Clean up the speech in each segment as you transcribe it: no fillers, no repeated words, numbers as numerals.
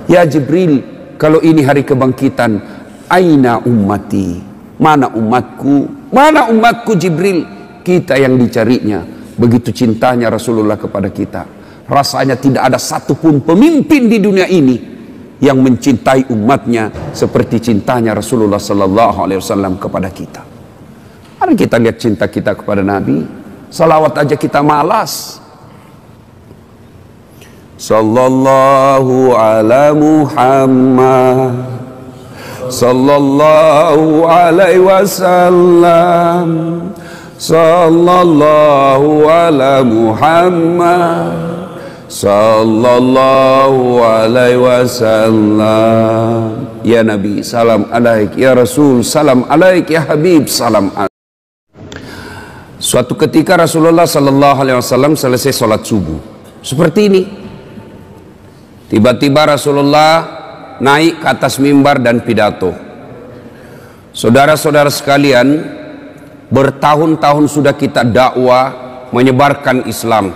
Ya Jibril, kalau ini hari kebangkitan, aina ummati, mana umatku, mana umatku Jibril. Kita yang dicarinya. Begitu cintanya Rasulullah kepada kita. Rasanya tidak ada satupun pemimpin di dunia ini yang mencintai umatnya seperti cintanya Rasulullah sallallahu alaihi wasallam kepada kita. Mari kita lihat cinta kita kepada Nabi. Salawat aja kita malas. Sallallahu ala Muhammad, sallallahu alaihi wasallam, sallallahu ala Muhammad, sallallahu alaihi wasallam. Ya Nabi, salam alaik. Ya Rasul, salam alaik. Ya Habib, salam alaik. Suatu ketika Rasulullah sallallahu alaihi wasallam selesai sholat subuh seperti ini. Tiba-tiba Rasulullah naik ke atas mimbar dan pidato. Saudara-saudara sekalian, bertahun-tahun sudah kita dakwah menyebarkan Islam.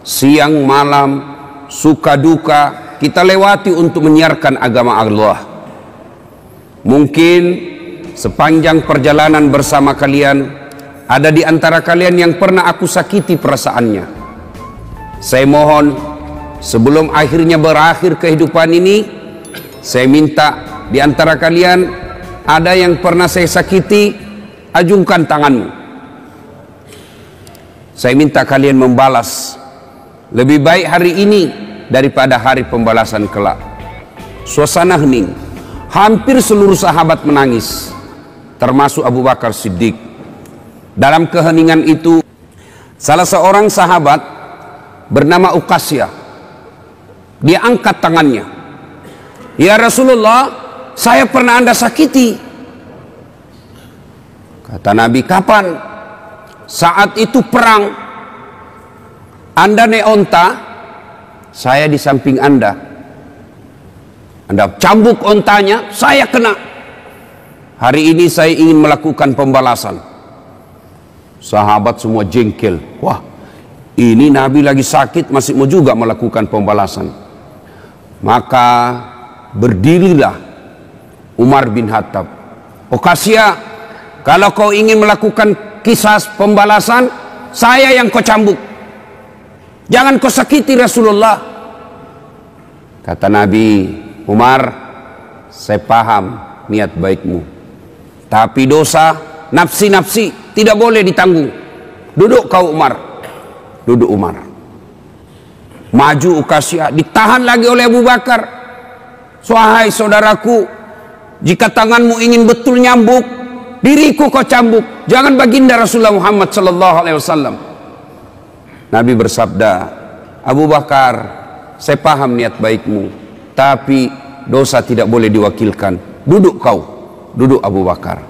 Siang malam, suka duka, kita lewati untuk menyiarkan agama Allah. Mungkin sepanjang perjalanan bersama kalian, ada di antara kalian yang pernah aku sakiti perasaannya. Saya mohon, sebelum akhirnya berakhir kehidupan ini, saya minta di antara kalian ada yang pernah saya sakiti, ajungkan tanganmu. Saya minta kalian membalas. Lebih baik hari ini daripada hari pembalasan kelak. Suasana hening. Hampir seluruh sahabat menangis, termasuk Abu Bakar Siddiq. Dalam keheningan itu, salah seorang sahabat bernama Uqasyah, dia angkat tangannya. Ya Rasulullah, saya pernah Anda sakiti. Kata Nabi, kapan? Saat itu perang. Anda naik onta, saya di samping Anda. Anda cambuk ontanya, saya kena. Hari ini saya ingin melakukan pembalasan. Sahabat semua jengkel. Wah, ini Nabi lagi sakit masih mau juga melakukan pembalasan. Maka berdirilah Umar bin Khattab. Uqasyah, kalau kau ingin melakukan kisah pembalasan, saya yang kau cambuk. Jangan kau sakiti Rasulullah. Kata Nabi, Umar, saya paham niat baikmu, tapi dosa nafsi-nafsi tidak boleh ditanggung. Duduk kau Umar. Duduk Umar. Maju Uqasyah, ditahan lagi oleh Abu Bakar. Wahai saudaraku, jika tanganmu ingin betul nyambuk, diriku kau cambuk, jangan baginda Rasulullah Muhammad sallallahu alaihi wasallam. Nabi bersabda, Abu Bakar, saya paham niat baikmu, tapi dosa tidak boleh diwakilkan. Duduk kau. Duduk Abu Bakar.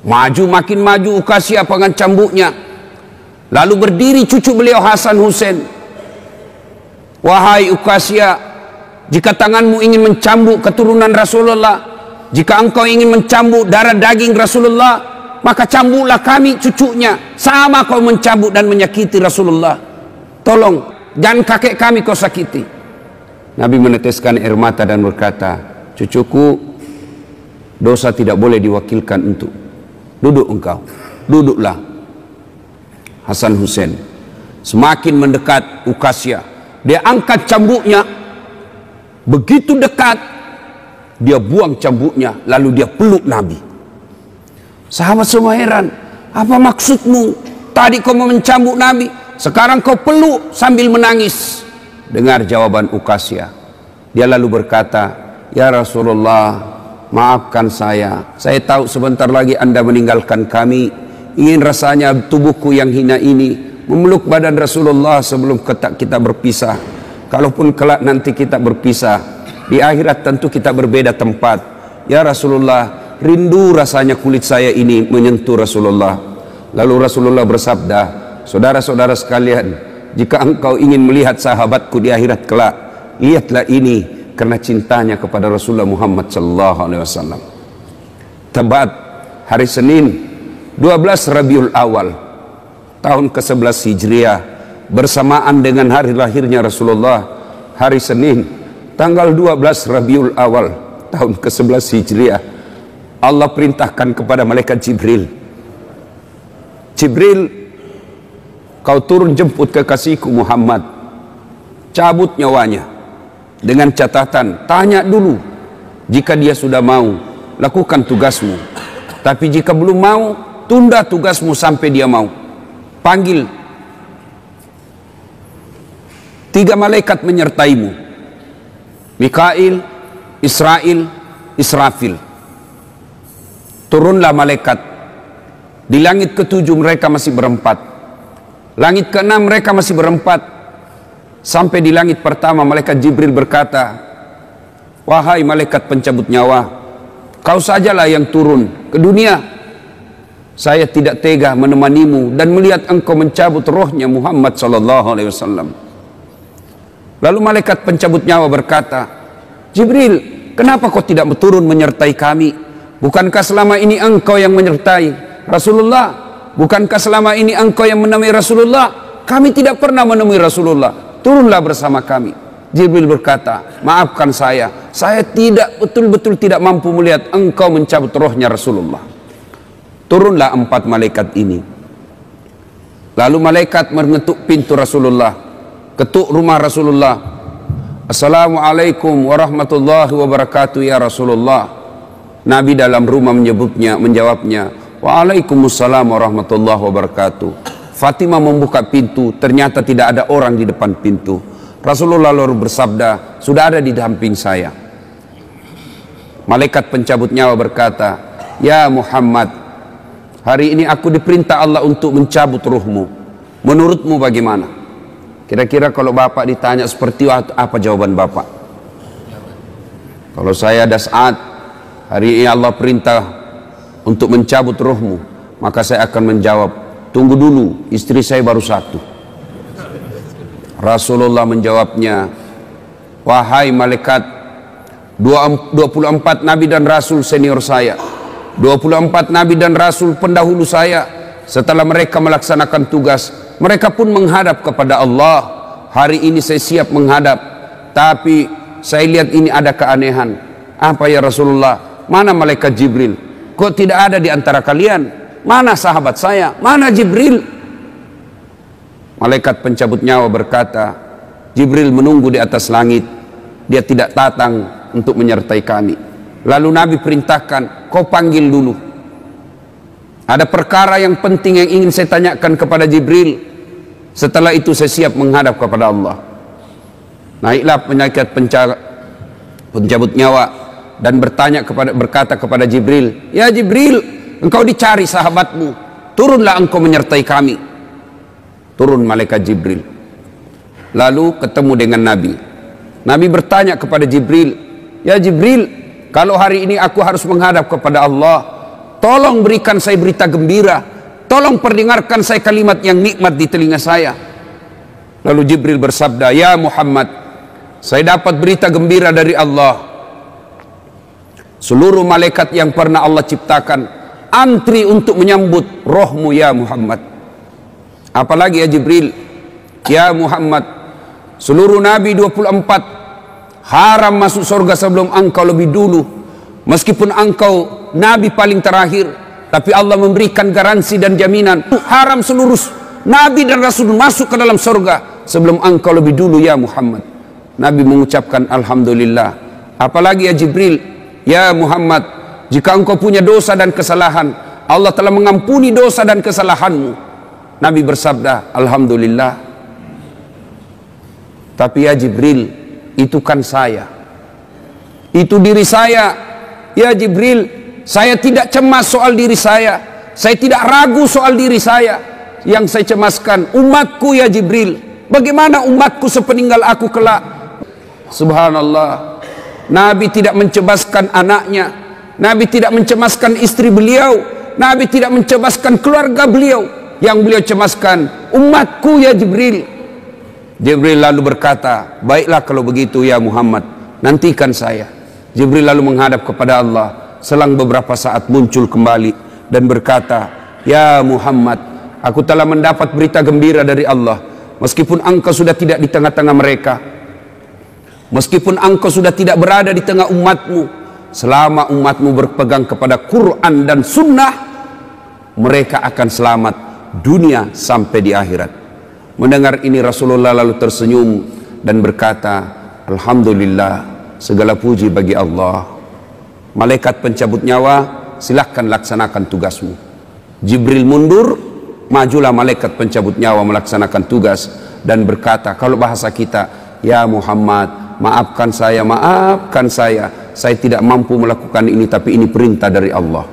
Maju, makin maju Uqasyah dengan cambuknya. Lalu berdiri cucu beliau Hasan Husain. Wahai Uqasyah, jika tanganmu ingin mencambuk keturunan Rasulullah, jika engkau ingin mencambuk darah daging Rasulullah, maka cambuklah kami cucunya. Sama kau mencambuk dan menyakiti Rasulullah. Tolong, jangan kakek kami kau sakiti. Nabi meneteskan air mata dan berkata, cucuku, dosa tidak boleh diwakilkan untuk. Duduk engkau. Duduklah. Hasan Husain semakin mendekat Uqasyah. Dia angkat cambuknya. Begitu dekat, dia buang cambuknya, lalu dia peluk Nabi. Sahabat semua heran, apa maksudmu? Tadi kau mau mencambuk Nabi, sekarang kau peluk sambil menangis. Dengar jawaban Uqasyah. Dia lalu berkata, ya Rasulullah, maafkan saya. Saya tahu sebentar lagi Anda meninggalkan kami. Ingin rasanya tubuhku yang hina ini memeluk badan Rasulullah sebelum kita berpisah. Kalaupun kelak nanti kita berpisah, di akhirat tentu kita berbeda tempat. Ya Rasulullah, rindu rasanya kulit saya ini menyentuh Rasulullah. Lalu Rasulullah bersabda, saudara-saudara sekalian, jika engkau ingin melihat sahabatku di akhirat kelak, lihatlah ini karena cintanya kepada Rasulullah Muhammad sallallahu alaihi wasallam. Tepat hari Senin 12 Rabiul Awal tahun ke-11 Hijriah, bersamaan dengan hari lahirnya Rasulullah, hari Senin tanggal 12 Rabiul Awal tahun ke-11 Hijriah, Allah perintahkan kepada malaikat Jibril, Jibril, kau turun jemput kekasihku Muhammad, cabut nyawanya, dengan catatan, tanya dulu, jika dia sudah mau, lakukan tugasmu, tapi jika belum mau, tunda tugasmu sampai dia mau. Panggil 3 malaikat menyertaimu, Mikail, Israel, Israfil. Turunlah malaikat. Di langit ke-7 mereka masih berempat, langit ke-6 mereka masih berempat. Sampai di langit pertama malaikat Jibril berkata, wahai malaikat pencabut nyawa, kau sajalah yang turun ke dunia. Saya tidak tega menemanimu dan melihat engkau mencabut rohnya Muhammad sallallahu alaihi wasallam. Lalu malaikat pencabut nyawa berkata, Jibril, kenapa kau tidak turun menyertai kami? Bukankah selama ini engkau yang menyertai Rasulullah? Bukankah selama ini engkau yang menemui Rasulullah? Kami tidak pernah menemui Rasulullah. Turunlah bersama kami. Jibril berkata, maafkan saya tidak betul-betul tidak mampu melihat engkau mencabut rohnya Rasulullah. Turunlah 4 malaikat ini. Lalu malaikat mengetuk pintu Rasulullah, ketuk rumah Rasulullah. Assalamualaikum warahmatullahi wabarakatuh ya Rasulullah. Nabi dalam rumah menjawabnya, waalaikumsalam warahmatullahi wabarakatuh. Fatimah membuka pintu, ternyata tidak ada orang di depan pintu. Rasulullah lalu bersabda, sudah ada di samping saya. Malaikat pencabut nyawa berkata, ya Muhammad, hari ini aku diperintah Allah untuk mencabut ruhmu. Menurutmu bagaimana? Kira-kira kalau Bapak ditanya seperti itu, apa jawaban Bapak? Kalau saya ada saat, hari ini Allah perintah untuk mencabut ruhmu, maka saya akan menjawab, tunggu dulu, istri saya baru 1. Rasulullah menjawabnya, wahai malaikat, 24 nabi dan rasul senior saya, 24 nabi dan rasul pendahulu saya, setelah mereka melaksanakan tugas, mereka pun menghadap kepada Allah. Hari ini saya siap menghadap, tapi saya lihat ini ada keanehan. Apa ya Rasulullah? Mana malaikat Jibril? Kok tidak ada di antara kalian? Mana sahabat saya? Mana Jibril? Malaikat pencabut nyawa berkata, Jibril menunggu di atas langit, dia tidak datang untuk menyertai kami. Lalu Nabi perintahkan, kau panggil dulu. Ada perkara yang penting yang ingin saya tanyakan kepada Jibril. Setelah itu saya siap menghadap kepada Allah. Naiklah malaikat pencabut nyawa dan berkata kepada Jibril, ya Jibril, engkau dicari sahabatmu, turunlah engkau menyertai kami. Turun malaikat Jibril. Lalu ketemu dengan Nabi. Nabi bertanya kepada Jibril, ya Jibril, kalau hari ini aku harus menghadap kepada Allah, tolong berikan saya berita gembira, tolong perdengarkan saya kalimat yang nikmat di telinga saya. Lalu Jibril bersabda, ya Muhammad, saya dapat berita gembira dari Allah. Seluruh malaikat yang pernah Allah ciptakan antri untuk menyambut rohmu ya Muhammad. Apalagi ya Jibril, ya Muhammad, seluruh nabi 24 haram masuk surga sebelum engkau lebih dulu. Meskipun engkau nabi paling terakhir, tapi Allah memberikan garansi dan jaminan, haram seluruh nabi dan rasul masuk ke dalam surga sebelum engkau lebih dulu ya Muhammad. Nabi mengucapkan alhamdulillah. Apalagi ya Jibril, ya Muhammad, jika engkau punya dosa dan kesalahan, Allah telah mengampuni dosa dan kesalahanmu. Nabi bersabda, alhamdulillah. Tapi ya Jibril, itu kan saya, itu diri saya. Ya Jibril, saya tidak cemas soal diri saya tidak ragu soal diri saya. Yang saya cemaskan umatku ya Jibril. Bagaimana umatku sepeninggal aku kelak? Subhanallah, Nabi tidak mencemaskan anaknya, Nabi tidak mencemaskan istri beliau, Nabi tidak mencemaskan keluarga beliau. Yang beliau cemaskan umatku ya Jibril. Jibril lalu berkata, baiklah kalau begitu ya Muhammad, nantikan saya. Jibril lalu menghadap kepada Allah. Selang beberapa saat muncul kembali dan berkata, ya Muhammad, aku telah mendapat berita gembira dari Allah. Meskipun engkau sudah tidak di tengah-tengah mereka, Meskipun engkau sudah tidak berada di tengah umatmu, selama umatmu berpegang kepada Quran dan Sunnah, mereka akan selamat dunia sampai di akhirat. Mendengar ini Rasulullah lalu tersenyum dan berkata, Alhamdulillah, segala puji bagi Allah. Malaikat pencabut nyawa, silahkan laksanakan tugasmu. Jibril mundur, majulah malaikat pencabut nyawa melaksanakan tugas dan berkata, kalau bahasa kita, ya Muhammad, maafkan saya, saya tidak mampu melakukan ini, tapi ini perintah dari Allah.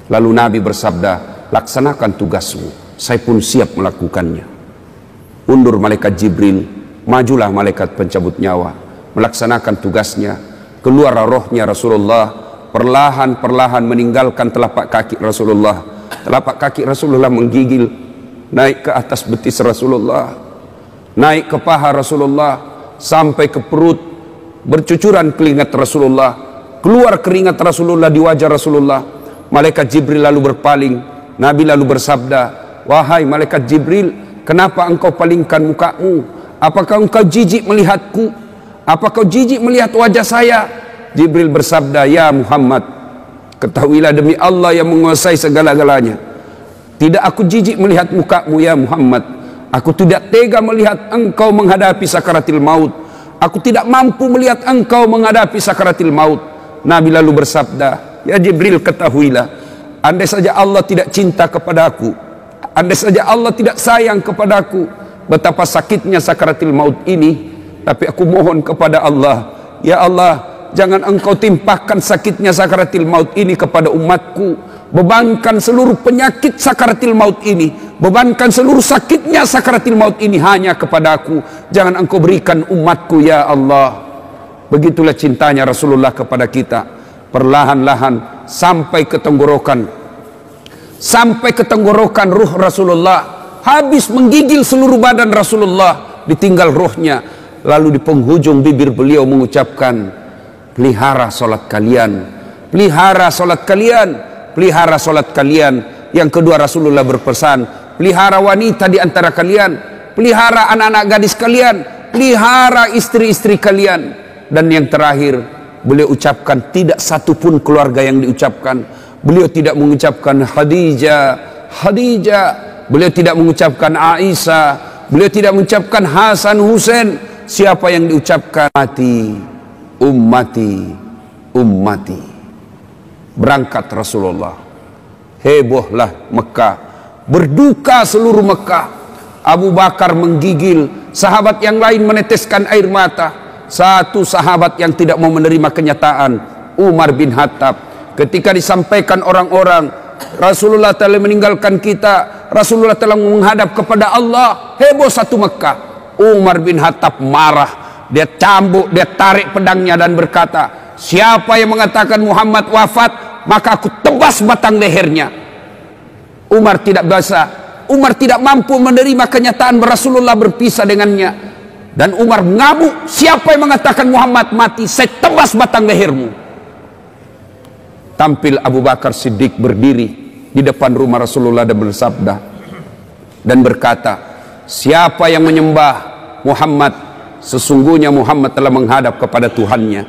Lalu Nabi bersabda, laksanakan tugasmu, saya pun siap melakukannya. Undur malaikat Jibril, majulah malaikat pencabut nyawa melaksanakan tugasnya. Keluar rohnya Rasulullah, perlahan-perlahan meninggalkan telapak kaki Rasulullah. Telapak kaki Rasulullah menggigil naik ke atas betis Rasulullah, naik ke paha Rasulullah, sampai ke perut. Bercucuran keringat Rasulullah, keluar keringat Rasulullah di wajah Rasulullah. Malaikat Jibril lalu berpaling. Nabi lalu bersabda, wahai malaikat Jibril, kenapa engkau palingkan mukamu? Apakah engkau jijik melihatku? Apakah kau jijik melihat wajah saya? Jibril bersabda, ya Muhammad, ketahuilah demi Allah yang menguasai segala-galanya, tidak aku jijik melihat mukamu ya Muhammad. Aku tidak tega melihat engkau menghadapi sakaratil maut. Aku tidak mampu melihat engkau menghadapi sakaratil maut. Nabi lalu bersabda, ya Jibril, ketahuilah, andai saja Allah tidak cinta kepadaku, andai saja Allah tidak sayang kepadaku, betapa sakitnya sakaratil maut ini. Tapi aku mohon kepada Allah, ya Allah, jangan engkau timpahkan sakitnya sakaratil maut ini kepada umatku. Bebankan seluruh penyakit sakaratil maut ini, bebankan seluruh sakitnya sakaratil maut ini hanya kepadaku. Jangan engkau berikan umatku ya Allah. Begitulah cintanya Rasulullah kepada kita. Perlahan-lahan sampai ke tenggorokan, sampai ke tenggorokan ruh Rasulullah. Habis menggigil seluruh badan Rasulullah, ditinggal ruhnya. Lalu di penghujung bibir beliau mengucapkan, pelihara solat kalian, pelihara solat kalian, pelihara solat kalian. Yang kedua Rasulullah berpesan, pelihara wanita di antara kalian, pelihara anak-anak gadis kalian, pelihara istri-istri kalian. Dan yang terakhir beliau ucapkan, tidak satu pun keluarga yang diucapkan. Beliau tidak mengucapkan Khadijah, Khadijah. Beliau tidak mengucapkan Aisyah, beliau tidak mengucapkan Hasan, Husain. Siapa yang diucapkan? Ummati, ummati, ummati. Berangkat Rasulullah, hebohlah Mekah, berduka seluruh Mekah. Abu Bakar menggigil, sahabat yang lain meneteskan air mata. Satu sahabat yang tidak mau menerima kenyataan, Umar bin Khattab. Ketika disampaikan orang-orang, Rasulullah telah meninggalkan kita, Rasulullah telah menghadap kepada Allah, heboh satu Mekah. Umar bin Khattab marah, dia cambuk, dia tarik pedangnya dan berkata, siapa yang mengatakan Muhammad wafat, maka aku tebas batang lehernya. Umar tidak bisa, Umar tidak mampu menerima kenyataan Rasulullah berpisah dengannya. Dan Umar mengamuk, siapa yang mengatakan Muhammad mati, saya tebas batang lehermu. Tampil Abu Bakar Siddiq berdiri di depan rumah Rasulullah dan bersabda dan berkata, siapa yang menyembah Muhammad, sesungguhnya Muhammad telah menghadap kepada Tuhannya.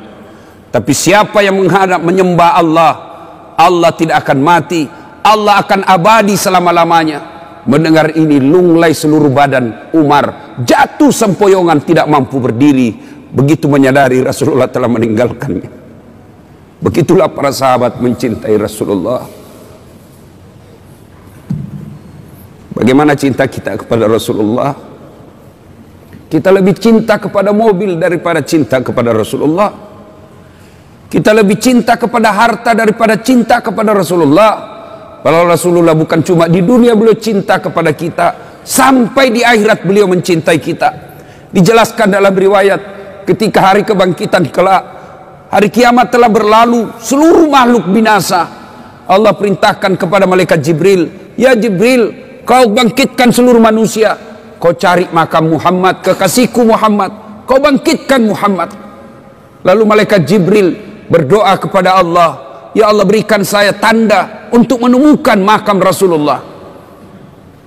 Tapi siapa yang menyembah Allah, Allah tidak akan mati, Allah akan abadi selama-lamanya. Mendengar ini lunglai seluruh badan Umar, jatuh sempoyongan, tidak mampu berdiri. Begitu menyadari Rasulullah telah meninggalkannya. Begitulah para sahabat mencintai Rasulullah. Bagaimana cinta kita kepada Rasulullah? Kita lebih cinta kepada mobil daripada cinta kepada Rasulullah. Kita lebih cinta kepada harta daripada cinta kepada Rasulullah. Kalau Rasulullah bukan cuma di dunia beliau cinta kepada kita, sampai di akhirat beliau mencintai kita. Dijelaskan dalam riwayat, ketika hari kebangkitan kelak, hari kiamat telah berlalu, seluruh makhluk binasa. Allah perintahkan kepada malaikat Jibril, ya Jibril, kau bangkitkan seluruh manusia, kau cari makam Muhammad, kekasihku Muhammad, kau bangkitkan Muhammad. Lalu malaikat Jibril berdoa kepada Allah, ya Allah berikan saya tanda untuk menemukan makam Rasulullah.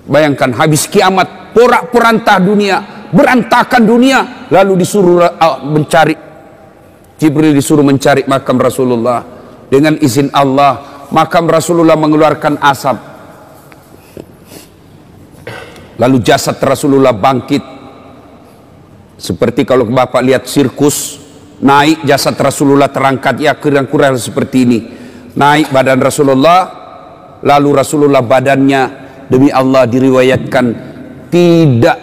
Bayangkan habis kiamat, porak-porantah dunia, berantakan dunia, lalu disuruh mencari Jibril disuruh mencari makam Rasulullah. Dengan izin Allah, makam Rasulullah mengeluarkan asap. Lalu jasad Rasulullah bangkit. Seperti kalau Bapak lihat sirkus, naik jasad Rasulullah terangkat, ya kurang-kurang seperti ini. Naik badan Rasulullah, lalu Rasulullah badannya demi Allah diriwayatkan tidak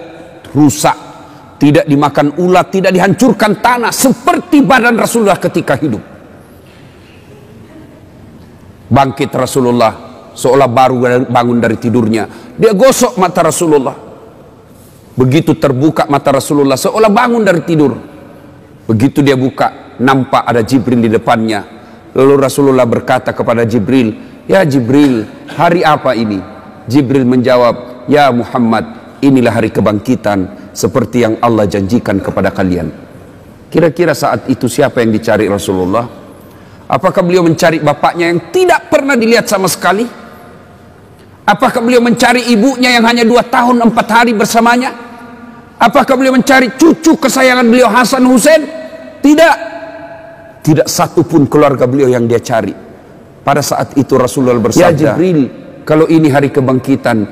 rusak, tidak dimakan ulat, tidak dihancurkan tanah, seperti badan Rasulullah ketika hidup. Bangkit Rasulullah seolah baru bangun dari tidurnya. Dia gosok mata Rasulullah. Begitu terbuka mata Rasulullah seolah bangun dari tidur. Begitu dia buka, nampak ada Jibril di depannya. Lalu Rasulullah berkata kepada Jibril, "Ya Jibril, hari apa ini?" Jibril menjawab, "Ya Muhammad, inilah hari kebangkitan seperti yang Allah janjikan kepada kalian." Kira-kira saat itu siapa yang dicari Rasulullah? Apakah beliau mencari bapaknya yang tidak pernah dilihat sama sekali? Apakah beliau mencari ibunya yang hanya 2 tahun 4 hari bersamanya? Apakah beliau mencari cucu kesayangan beliau Hasan Hussein? Tidak. Tidak satu pun keluarga beliau yang dia cari. Pada saat itu Rasulullah bersabda, "Ya Jibril, kalau ini hari kebangkitan,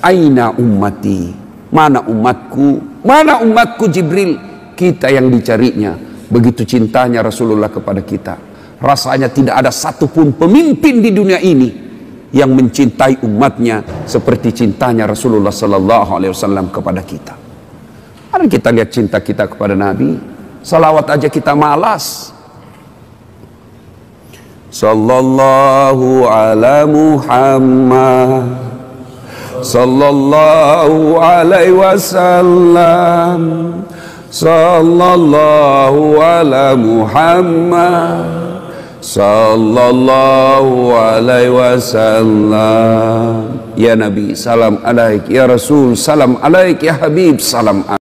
aina ummati? Mana umatku? Mana umatku Jibril?" Kita yang dicarinya. Begitu cintanya Rasulullah kepada kita. Rasanya tidak ada satupun pemimpin di dunia ini yang mencintai umatnya seperti cintanya Rasulullah Sallallahu Alaihi Wasallam kepada kita. Mari kita lihat cinta kita kepada Nabi. Salawat aja kita malas. Sallallahu ala Muhammad, Sallallahu alaihi wasallam, Sallallahu ala Muhammad, Sallallahu alaihi wasallam. Ya Nabi, salam alaik. Ya Rasul, salam alaik. Ya Habib, salam alaik.